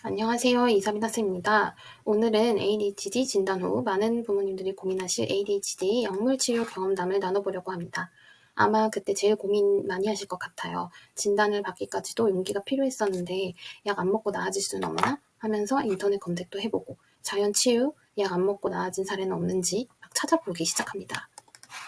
안녕하세요. 이사비나스입니다. 오늘은 ADHD 진단 후 많은 부모님들이 고민하실 ADHD 약물 치료 경험담을 나눠보려고 합니다. 아마 그때 제일 고민 많이 하실 것 같아요. 진단을 받기까지도 용기가 필요했었는데 약 안 먹고 나아질 수는 없나? 하면서 인터넷 검색도 해보고 자연 치유, 약 안 먹고 나아진 사례는 없는지 막 찾아보기 시작합니다.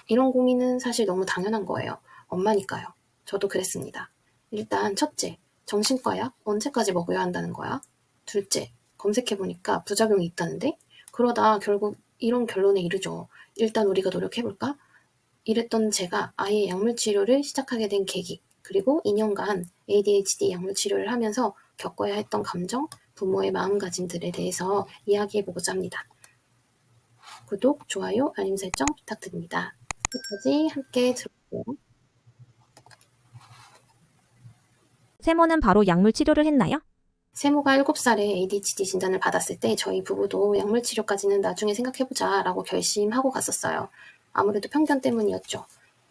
이런 고민은 사실 너무 당연한 거예요. 엄마니까요. 저도 그랬습니다. 일단 첫째, 정신과 약 언제까지 먹어야 한다는 거야? 둘째, 검색해보니까 부작용이 있다는데? 그러다 결국 이런 결론에 이르죠. 일단 우리가 노력해볼까? 이랬던 제가 아예 약물 치료를 시작하게 된 계기, 그리고 2년간 ADHD 약물 치료를 하면서 겪어야 했던 감정, 부모의 마음가짐들에 대해서 이야기해보고자 합니다. 구독, 좋아요, 알림 설정 부탁드립니다. 끝까지 함께 들어주세요. 세모는 바로 약물 치료를 했나요? 세모가 7살에 ADHD 진단을 받았을 때 저희 부부도 약물 치료까지는 나중에 생각해보자 라고 결심하고 갔었어요. 아무래도 편견 때문이었죠.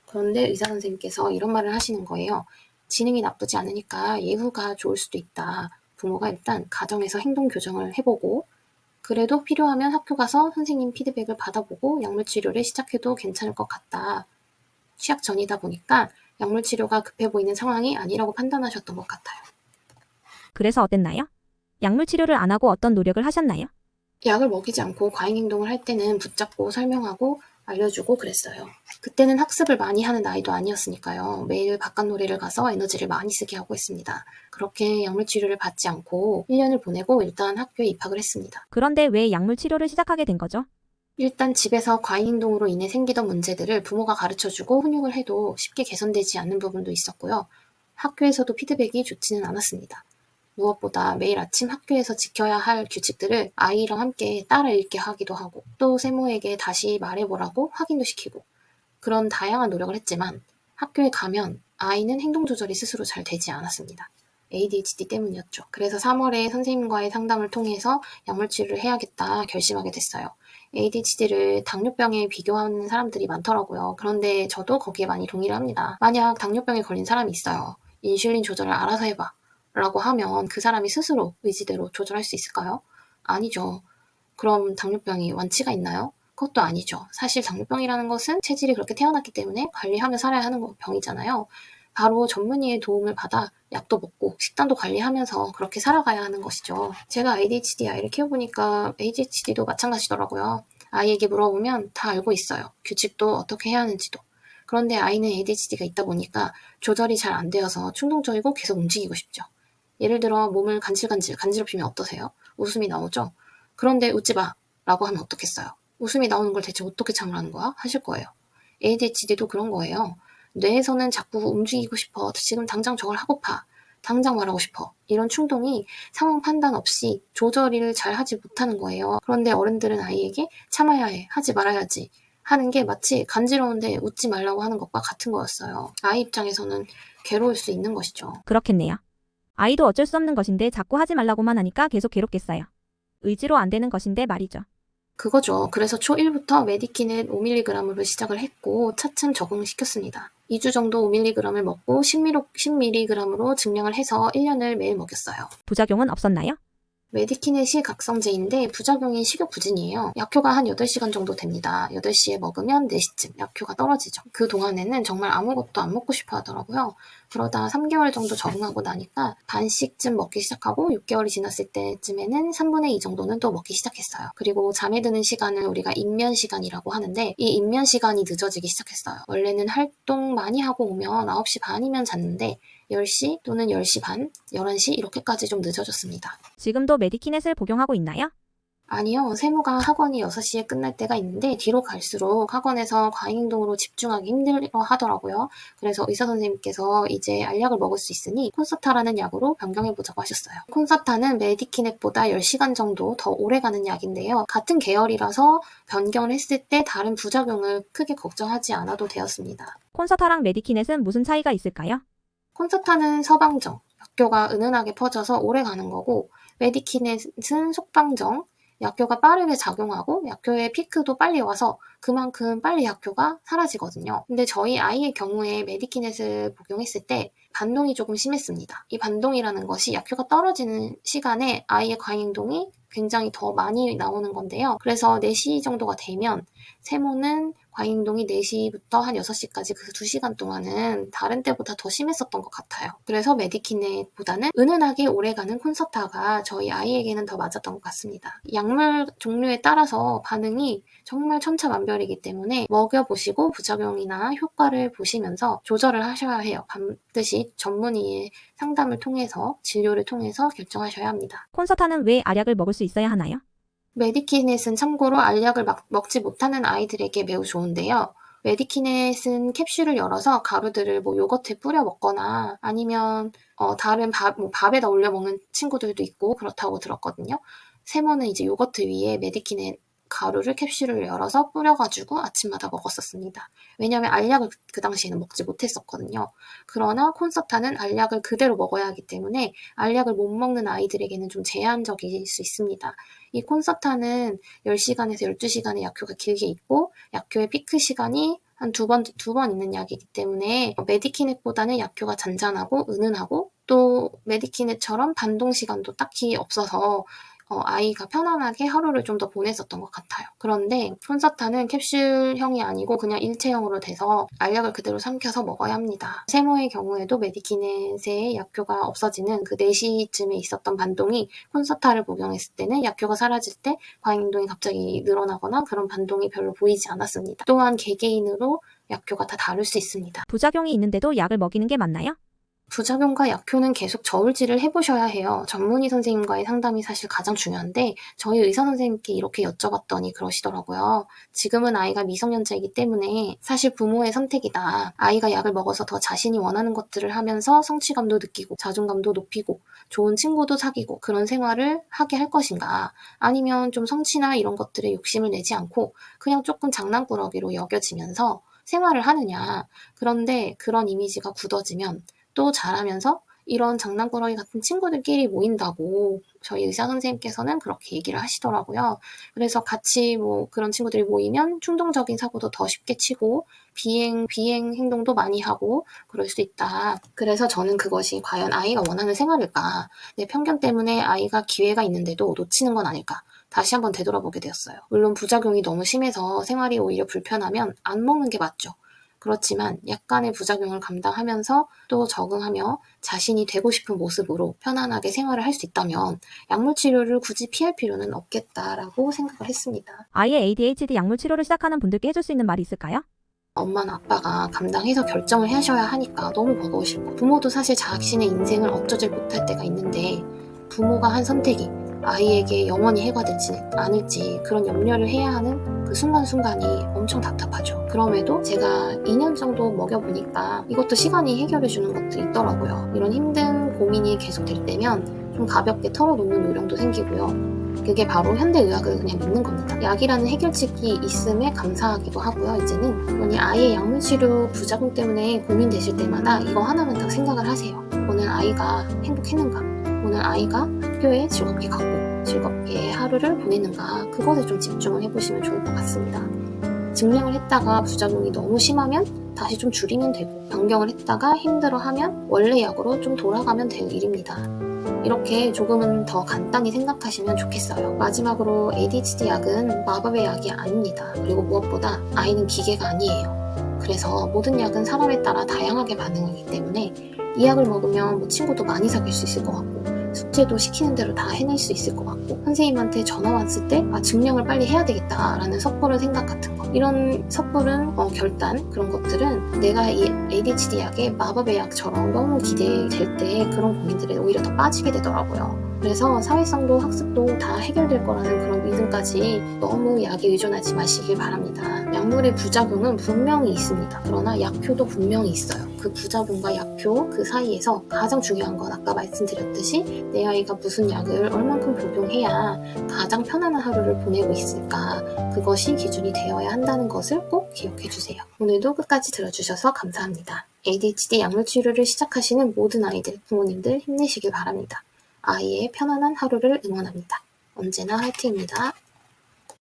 그런데 의사 선생님께서 이런 말을 하시는 거예요. 지능이 나쁘지 않으니까 예후가 좋을 수도 있다. 부모가 일단 가정에서 행동 교정을 해보고 그래도 필요하면 학교 가서 선생님 피드백을 받아보고 약물 치료를 시작해도 괜찮을 것 같다. 취약 전이다 보니까 약물 치료가 급해 보이는 상황이 아니라고 판단하셨던 것 같아요. 그래서 어땠나요? 약물 치료를 안 하고 어떤 노력을 하셨나요? 약을 먹이지 않고 과잉 행동을 할 때는 붙잡고 설명하고 알려주고 그랬어요. 그때는 학습을 많이 하는 나이도 아니었으니까요. 매일 바깥 놀이를 가서 에너지를 많이 쓰게 하고 있습니다. 그렇게 약물 치료를 받지 않고 1년을 보내고 일단 학교에 입학을 했습니다. 그런데 왜 약물 치료를 시작하게 된 거죠? 일단 집에서 과잉 행동으로 인해 생기던 문제들을 부모가 가르쳐주고 훈육을 해도 쉽게 개선되지 않는 부분도 있었고요. 학교에서도 피드백이 좋지는 않았습니다. 무엇보다 매일 아침 학교에서 지켜야 할 규칙들을 아이랑 함께 따라 읽게 하기도 하고 또 세모에게 다시 말해보라고 확인도 시키고 그런 다양한 노력을 했지만 학교에 가면 아이는 행동 조절이 스스로 잘 되지 않았습니다. ADHD 때문이었죠. 그래서 3월에 선생님과의 상담을 통해서 약물 치료를 해야겠다 결심하게 됐어요. ADHD를 당뇨병에 비교하는 사람들이 많더라고요. 그런데 저도 거기에 많이 동의를 합니다. 만약 당뇨병에 걸린 사람이 있어요. 인슐린 조절을 알아서 해봐. 라고 하면 그 사람이 스스로 의지대로 조절할 수 있을까요? 아니죠. 그럼 당뇨병이 완치가 있나요? 그것도 아니죠. 사실 당뇨병이라는 것은 체질이 그렇게 태어났기 때문에 관리하며 살아야 하는 병이잖아요. 바로 전문의의 도움을 받아 약도 먹고 식단도 관리하면서 그렇게 살아가야 하는 것이죠. 제가 ADHD 아이를 키워보니까 ADHD도 마찬가지더라고요. 아이에게 물어보면 다 알고 있어요. 규칙도 어떻게 해야 하는지도. 그런데 아이는 ADHD가 있다 보니까 조절이 잘 안 되어서 충동적이고 계속 움직이고 싶죠. 예를 들어 몸을 간지럽히면 어떠세요? 웃음이 나오죠? 그런데 웃지 마 라고 하면 어떻겠어요? 웃음이 나오는 걸 대체 어떻게 참으라는 거야? 하실 거예요. ADHD도 그런 거예요. 뇌에서는 자꾸 움직이고 싶어. 지금 당장 저걸 하고파. 당장 말하고 싶어. 이런 충동이 상황 판단 없이 조절을 잘 하지 못하는 거예요. 그런데 어른들은 아이에게 참아야 해. 하지 말아야지. 하는 게 마치 간지러운데 웃지 말라고 하는 것과 같은 거였어요. 아이 입장에서는 괴로울 수 있는 것이죠. 그렇겠네요. 아이도 어쩔 수 없는 것인데 자꾸 하지 말라고만 하니까 계속 괴롭겠어요. 의지로 안 되는 것인데 말이죠. 그거죠. 그래서 초1부터 메디키넷 5mg으로 시작을 했고 차츰 적응시켰습니다. 2주 정도 5mg을 먹고 10mg으로 증량을 해서 1년을 매일 먹였어요. 부작용은 없었나요? 메디키넷이 각성제인데 부작용이 식욕부진이에요. 약효가 한 8시간 정도 됩니다. 8시에 먹으면 4시쯤 약효가 떨어지죠. 그 동안에는 정말 아무것도 안 먹고 싶어 하더라고요. 그러다 3개월 정도 적응하고 나니까 반씩쯤 먹기 시작하고 6개월이 지났을 때쯤에는 3분의 2 정도는 또 먹기 시작했어요. 그리고 잠에 드는 시간을 우리가 입면 시간이라고 하는데 이 입면 시간이 늦어지기 시작했어요. 원래는 활동 많이 하고 오면 9시 반이면 잤는데 10시 또는 10시 반, 11시 이렇게까지 좀 늦어졌습니다. 지금도 메디키넷을 복용하고 있나요? 아니요. 세모가 학원이 6시에 끝날 때가 있는데 뒤로 갈수록 학원에서 과잉행동으로 집중하기 힘들어 하더라고요. 그래서 의사 선생님께서 이제 알약을 먹을 수 있으니 콘서타라는 약으로 변경해보자고 하셨어요. 콘서타는 메디키넷보다 10시간 정도 더 오래가는 약인데요. 같은 계열이라서 변경을 했을 때 다른 부작용을 크게 걱정하지 않아도 되었습니다. 콘서타랑 메디키넷은 무슨 차이가 있을까요? 콘서타는 서방정, 약효가 은은하게 퍼져서 오래 가는 거고 메디키넷은 속방정, 약효가 빠르게 작용하고 약효의 피크도 빨리 와서 그만큼 빨리 약효가 사라지거든요. 근데 저희 아이의 경우에 메디키넷을 복용했을 때 반동이 조금 심했습니다. 이 반동이라는 것이 약효가 떨어지는 시간에 아이의 과잉 행동이 굉장히 더 많이 나오는 건데요. 그래서 4시 정도가 되면 세모는 과잉 행동이 4시부터 한 6시까지 그 2시간 동안은 다른 때보다 더 심했었던 것 같아요. 그래서 메디키넷보다는 은은하게 오래가는 콘서타가 저희 아이에게는 더 맞았던 것 같습니다. 약물 종류에 따라서 반응이 정말 천차만별이기 때문에 먹여보시고 부작용이나 효과를 보시면서 조절을 하셔야 해요. 반드시 전문의의 상담을 통해서 진료를 통해서 결정하셔야 합니다. 콘서타는 왜 알약을 먹을 수 있어야 하나요? 메디키넷은 참고로 알약을 먹지 못하는 아이들에게 매우 좋은데요. 메디키넷은 캡슐을 열어서 가루들을 요거트에 뿌려 먹거나 아니면 다른 밥에다 올려 먹는 친구들도 있고 그렇다고 들었거든요. 세모는 이제 요거트 위에 메디키넷 가루를 캡슐을 열어서 뿌려가지고 아침마다 먹었었습니다. 왜냐하면 알약을 그 당시에는 먹지 못했었거든요. 그러나 콘서타는 알약을 그대로 먹어야 하기 때문에 알약을 못 먹는 아이들에게는 좀 제한적일 수 있습니다. 이 콘서타는 10시간에서 12시간의 약효가 길게 있고 약효의 피크 시간이 한 두 번 있는 약이기 때문에 메디키넷보다는 약효가 잔잔하고 은은하고 또 메디키넷처럼 반동 시간도 딱히 없어서 아이가 편안하게 하루를 좀 더 보냈었던 것 같아요. 그런데 콘서타는 캡슐형이 아니고 그냥 일체형으로 돼서 알약을 그대로 삼켜서 먹어야 합니다. 세모의 경우에도 메디키넷의 약효가 없어지는 그 4시쯤에 있었던 반동이 콘서타를 복용했을 때는 약효가 사라질 때 과잉행동이 갑자기 늘어나거나 그런 반동이 별로 보이지 않았습니다. 또한 개개인으로 약효가 다 다를 수 있습니다. 부작용이 있는데도 약을 먹이는 게 맞나요? 부작용과 약효는 계속 저울질을 해보셔야 해요. 전문의 선생님과의 상담이 사실 가장 중요한데 저희 의사 선생님께 이렇게 여쭤봤더니 그러시더라고요. 지금은 아이가 미성년자이기 때문에 사실 부모의 선택이다. 아이가 약을 먹어서 더 자신이 원하는 것들을 하면서 성취감도 느끼고 자존감도 높이고 좋은 친구도 사귀고 그런 생활을 하게 할 것인가. 아니면 좀 성취나 이런 것들에 욕심을 내지 않고 그냥 조금 장난꾸러기로 여겨지면서 생활을 하느냐. 그런데 그런 이미지가 굳어지면 또 자라면서 이런 장난꾸러기 같은 친구들끼리 모인다고 저희 의사 선생님께서는 그렇게 얘기를 하시더라고요. 그래서 같이 그런 친구들이 모이면 충동적인 사고도 더 쉽게 치고 비행 행동도 많이 하고 그럴 수 있다. 그래서 저는 그것이 과연 아이가 원하는 생활일까? 내 편견 때문에 아이가 기회가 있는데도 놓치는 건 아닐까? 다시 한번 되돌아보게 되었어요. 물론 부작용이 너무 심해서 생활이 오히려 불편하면 안 먹는 게 맞죠. 그렇지만 약간의 부작용을 감당하면서 또 적응하며 자신이 되고 싶은 모습으로 편안하게 생활을 할 수 있다면 약물 치료를 굳이 피할 필요는 없겠다라고 생각을 했습니다. 아이의 ADHD 약물 치료를 시작하는 분들께 해줄 수 있는 말이 있을까요? 엄마나 아빠가 감당해서 결정을 하셔야 하니까 너무 버거우시고 부모도 사실 자신의 인생을 어쩌질 못할 때가 있는데 부모가 한 선택이 아이에게 영원히 해가 될지 않을지 그런 염려를 해야 하는 그 순간순간이 엄청 답답하죠. 그럼에도 제가 2년 정도 먹여보니까 이것도 시간이 해결해주는 것들이 있더라고요. 이런 힘든 고민이 계속될 때면 좀 가볍게 털어놓는 요령도 생기고요. 그게 바로 현대의학을 그냥 믿는 겁니다. 약이라는 해결책이 있음에 감사하기도 하고요. 이제는 그러니 아이의 약물치료 부작용 때문에 고민되실 때마다 이거 하나만 딱 생각을 하세요. 오늘 아이가 행복했는가? 오늘 아이가 학교에 즐겁게 가고 즐겁게 하루를 보내는가? 그것에 좀 집중을 해보시면 좋을 것 같습니다. 증량을 했다가 부작용이 너무 심하면 다시 좀 줄이면 되고 변경을 했다가 힘들어하면 원래 약으로 좀 돌아가면 될 일입니다. 이렇게 조금은 더 간단히 생각하시면 좋겠어요. 마지막으로 ADHD 약은 마법의 약이 아닙니다. 그리고 무엇보다 아이는 기계가 아니에요. 그래서 모든 약은 사람에 따라 다양하게 반응하기 때문에 이 약을 먹으면 친구도 많이 사귈 수 있을 것 같고 숙제도 시키는 대로 다 해낼 수 있을 것 같고 선생님한테 전화 왔을 때 증량을 빨리 해야 되겠다라는 섣부른 생각 같은 거 이런 섣부른 결단 그런 것들은 내가 이 ADHD 약의 마법의 약처럼 너무 기대될 때 그런 고민들에 오히려 더 빠지게 되더라고요. 그래서 사회성도 학습도 다 해결될 거라는 그런 믿음까지 너무 약에 의존하지 마시길 바랍니다. 약물의 부작용은 분명히 있습니다. 그러나 약효도 분명히 있어요. 그 부작용과 약효 그 사이에서 가장 중요한 건 아까 말씀드렸듯이 내 아이가 무슨 약을 얼만큼 복용해야 가장 편안한 하루를 보내고 있을까 그것이 기준이 되어야 한다는 것을 꼭 기억해 주세요. 오늘도 끝까지 들어주셔서 감사합니다. ADHD 약물 치료를 시작하시는 모든 아이들, 부모님들 힘내시길 바랍니다. 아이의 편안한 하루를 응원합니다. 언제나 화이팅입니다.